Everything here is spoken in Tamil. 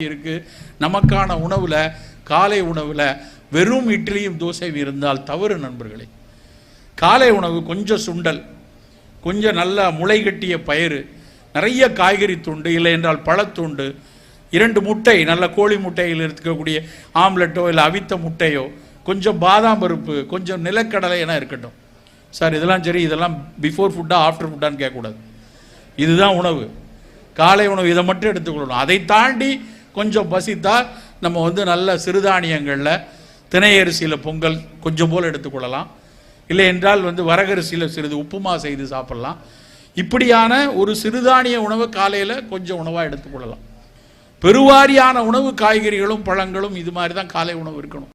இருக்கு. நமக்கான உணவுல காலை உணவுல வெறும் இட்லியும் தோசையும் இருந்தால் தவறு நண்பர்களே. காலை உணவு கொஞ்சம் சுண்டல், கொஞ்சம் நல்லா முளை கட்டிய பயிறு, நிறைய காய்கறி துண்டு, இல்லை என்றால் பழத்துண்டு, 2 முட்டை, நல்ல கோழி முட்டையில் இருக்கக்கூடிய ஆம்லெட்டோ இல்லை அவித்த முட்டையோ, கொஞ்சம் பாதாம் பருப்பு, கொஞ்சம் நிலக்கடலை என இருக்கட்டும். சார் இதெல்லாம் சரி, இதெல்லாம் பிஃபோர் ஃபுட்டா ஆஃப்டர் ஃபுட்டான்னு கேட்கக்கூடாது. இதுதான் உணவு, காலை உணவு. இதை மட்டும் எடுத்துக்கொள்ளணும். அதை தாண்டி கொஞ்சம் பசித்தால் நம்ம நல்ல சிறுதானியங்களில் தினை அரிசியில் பொங்கல் கொஞ்சம் போல் எடுத்துக்கொள்ளலாம். இல்லை என்றால் வரகரிசியில் சிறிது உப்புமா செய்து சாப்பிட்லாம். இப்படியான ஒரு சிறுதானிய உணவு காலையில் கொஞ்சம் உணவாக எடுத்துக்கொள்ளலாம். பெருவாரியான உணவு காய்கறிகளும் பழங்களும் இது மாதிரி தான் காலை உணவு இருக்கணும்.